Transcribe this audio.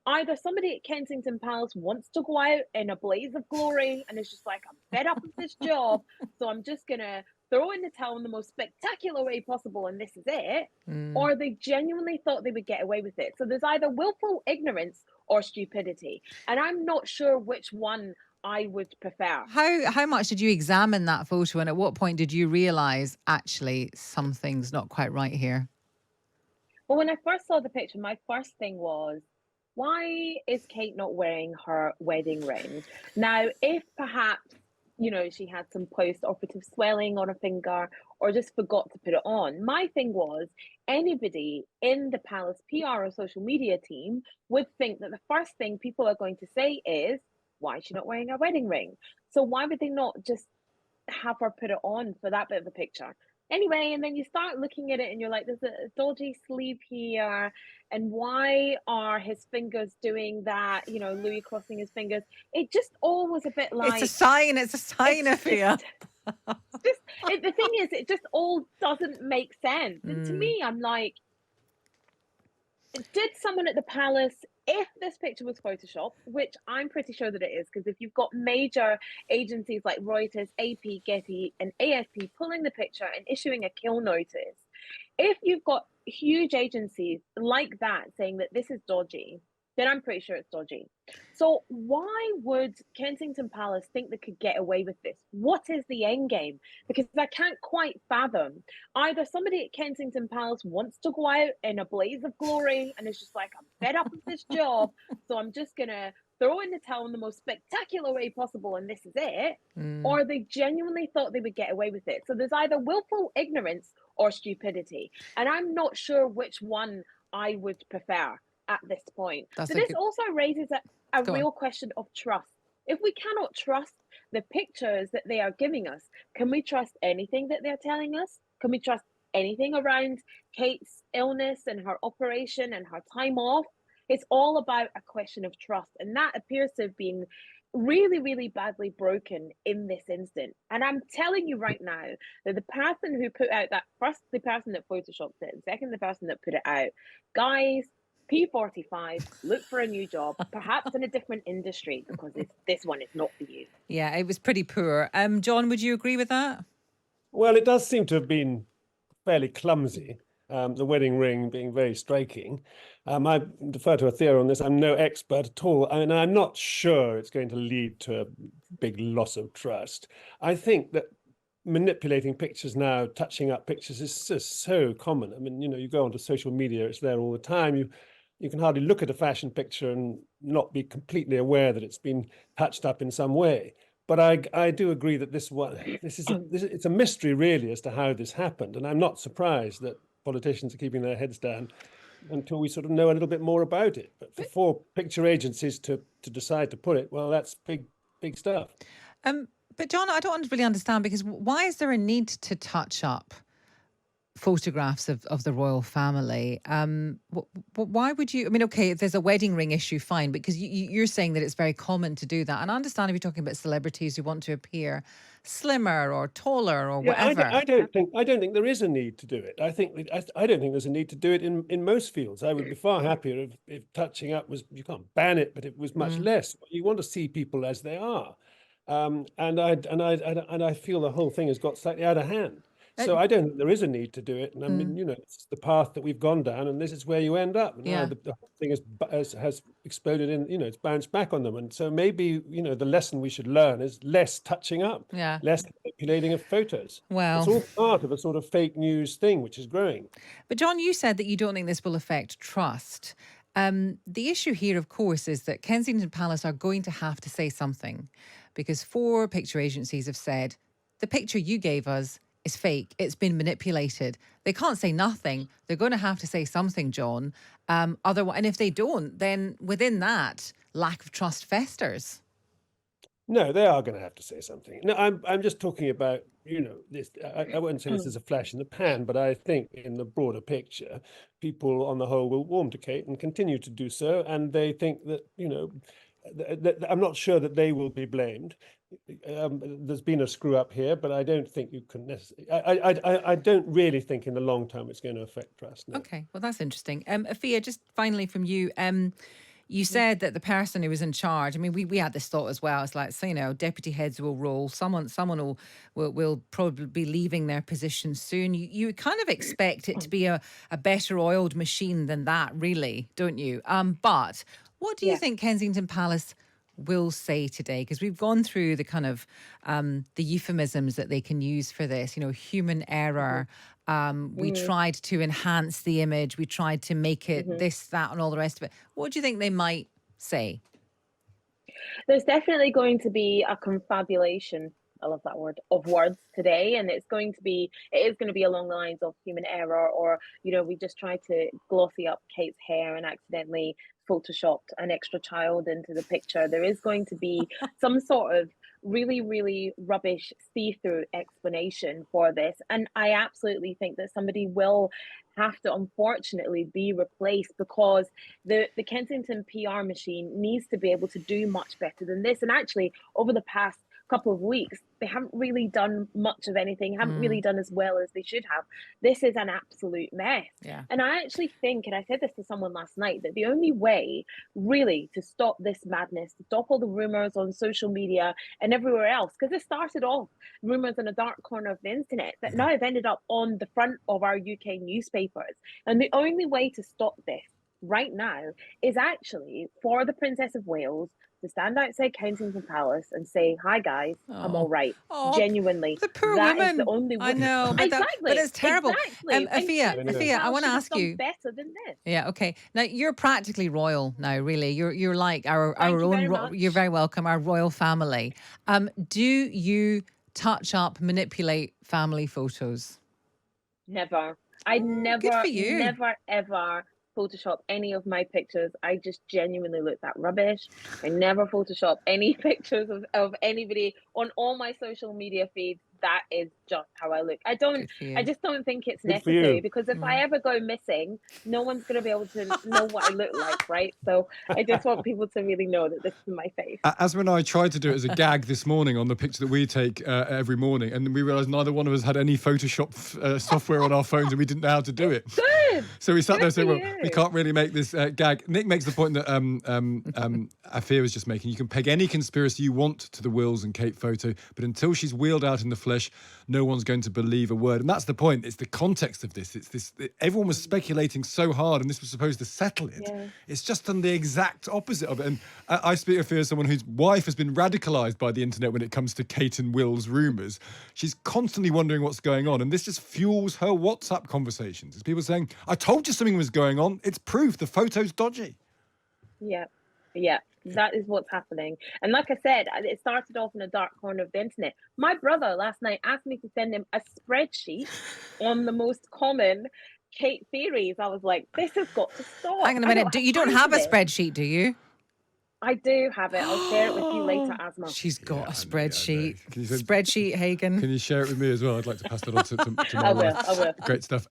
either somebody at Kensington Palace wants to go out in a blaze of glory and is just like, I'm fed up with this job, so I'm just gonna throw in the towel in the most spectacular way possible, and this is it. Mm. Or they genuinely thought they would get away with it. So there's either willful ignorance or stupidity. And I'm not sure which one I would prefer. How much did you examine that photo, and at what point did you realise actually something's not quite right here? But when I first saw the picture, my first thing was, why is Kate not wearing her wedding ring? Now, if perhaps, she had some post-operative swelling on her finger or just forgot to put it on, my thing was anybody in the Palace PR or social media team would think that the first thing people are going to say is, why is she not wearing her wedding ring? So why would they not just have her put it on for that bit of a picture? Anyway, and then you start looking at it and you're like, there's a dodgy sleeve here. And why are his fingers doing that? Louis crossing his fingers. It just all was a bit It's a like, sign. It's a sign, it's just, Afia. the thing is, it just all doesn't make sense. And to Mm. me, I'm like, did someone at the palace, if this picture was photoshopped, which I'm pretty sure that it is, because if you've got major agencies like Reuters, AP, Getty, and AFP pulling the picture and issuing a kill notice, if you've got huge agencies like that saying that this is dodgy, then I'm pretty sure it's dodgy. So why would Kensington Palace think they could get away with this? What is the end game? Because I can't quite fathom. Either somebody at Kensington Palace wants to go out in a blaze of glory and is just like, I'm fed up with this job, so I'm just gonna throw in the towel in the most spectacular way possible, and this is it. Mm. Or they genuinely thought they would get away with it. So there's either willful ignorance or stupidity. And I'm not sure which one I would prefer at this point. That's But a this good. also raises a Go on. real question of trust. If we cannot trust the pictures that they are giving us, can we trust anything that they're telling us? Can we trust anything around Kate's illness and her operation and her time off? It's all about a question of trust. And that appears to have been really, really badly broken in this instant. And I'm telling you right now that the person who put out that first, the person that photoshopped it, and second, the person that put it out, guys, P45, look for a new job, perhaps in a different industry, because this one is not for you. Yeah, it was pretty poor. John, would you agree with that? Well, it does seem to have been fairly clumsy, the wedding ring being very striking. I defer to Athea on this. I'm no expert at all. I mean, I'm not sure it's going to lead to a big loss of trust. I think that manipulating pictures now, touching up pictures is just so common. I mean, you go onto social media, it's there all the time. You can hardly look at a fashion picture and not be completely aware that it's been touched up in some way. But I do agree that it's a mystery really as to how this happened, and I'm not surprised that politicians are keeping their heads down until we sort of know a little bit more about it. But for four picture agencies to decide to put it, well, that's big stuff. Um, but John, I don't really understand, because why is there a need to touch up photographs of the royal family? Why would you? I mean, okay, if there's a wedding ring issue, fine, because you're saying that it's very common to do that. And I understand if you're talking about celebrities who want to appear slimmer or taller or Yeah, whatever. I don't think there is a need to do it. I don't think there's a need to do it in most fields. I would be far happier if touching up was, you can't ban it, but it was much less. You want to see people as they are, and I feel the whole thing has got slightly out of hand. So I don't think there is a need to do it. And I mean, it's the path that we've gone down, and this is where you end up. And now Yeah. the whole thing has exploded in, it's bounced back on them. And so maybe, the lesson we should learn is less touching up, Yeah. less manipulating of photos. Well. It's all part of a sort of fake news thing, which is growing. But John, you said that you don't think this will affect trust. The issue here, of course, is that Kensington Palace are going to have to say something, because four picture agencies have said the picture you gave us is fake. It's been manipulated. They can't say nothing. They're going to have to say something, John. Otherwise, and if they don't, then within that, lack of trust festers. No, they are going to have to say something. No, I'm just talking about, this. I wouldn't say this is a flash in the pan, but I think in the broader picture, people on the whole will warm to Kate and continue to do so, and they think that, I'm not sure that they will be blamed. There's been a screw up here, but I don't think you can necessarily. I don't really think in the long term it's going to affect trust. No. Okay, well, that's interesting. Afia, just finally from you. You said that the person who was in charge, I mean, we had this thought as well. It's like, so, you know, deputy heads will roll. Someone will probably be leaving their position soon. You kind of expect it to be a better oiled machine than that, really, don't you? But what do you Yeah. think Kensington Palace will say today? Because we've gone through the kind of the euphemisms that they can use for this, you know, human error. We tried to enhance the image. We tried to make it this, that, and all the rest of it. What do you think they might say? There's definitely going to be a confabulation, I love that word, of words today. And it is going to be along the lines of human error, or, you know, we just tried to glossy up Kate's hair and accidentally photoshopped an extra child into the picture. There is going to be some sort of really, really rubbish see-through explanation for this. And I absolutely think that somebody will have to unfortunately be replaced, because the Kensington PR machine needs to be able to do much better than this. And actually, over the past couple of weeks, they haven't really done much of anything, haven't really done as well as they should have. This is an absolute mess. Yeah. And I actually think, and I said this to someone last night, that the only way really to stop this madness, to stop all the rumors on social media and everywhere else, because it started off rumors in a dark corner of the internet that now have ended up on the front of our UK newspapers. And the only way to stop this right now is actually for the Princess of Wales to stand outside Kensington Palace and say, "Hi guys, I'm all right." Oh, Genuinely, the poor that woman. is the only way. I know, but Exactly, but it's terrible. Exactly. And Afua, Kensington I want to Palace should have ask done you. better than this. Yeah, okay. Now you're practically royal now, really. You're like our Thank you own. very much. You're very welcome, our royal family. Do you touch up, manipulate family photos? Never. I Good for you. never, ever Photoshop any of my pictures. I just genuinely look that rubbish. I never Photoshop any pictures of anybody on all my social media feeds. That is just how I look. I just don't think it's Good for necessary, you. because if I ever go missing, no one's going to be able to know what I look like, right? So I just want people to really know that this is my face. Asma and I tried to do it as a gag this morning on the picture that we take every morning, and we realised neither one of us had any Photoshop software on our phones, and we didn't know how to do it. Good. So we sat there Good saying, for well, you. we can't really make this gag. Nick makes the point that Afua was just making. You can peg any conspiracy you want to the Wills and Kate photo, but until she's wheeled out in the flesh, no one's going to believe a word. And that's the point. It's the context of this. It's this. Everyone was speculating so hard, and this was supposed to settle it. Yeah. It's just done the exact opposite of it. And I speak of Afua as someone whose wife has been radicalised by the internet when it comes to Kate and Will's rumours. She's constantly wondering what's going on, and this just fuels her WhatsApp conversations. It's people saying, "I told you something was going on. It's proof. The photo's dodgy." Yeah, yeah, that is what's happening. And like I said, it started off in a dark corner of the internet. My brother last night asked me to send him a spreadsheet on the most common Kate theories. I was like, this has got to stop. Hang on a minute. You don't have a spreadsheet, do you? I do have it. I'll share it with you later, Asma. She's got a I spreadsheet. know. Can you send- Spreadsheet, Hagan. Can you share it with me as well? I'd like to pass that on to my I will. wife. I will. Great stuff.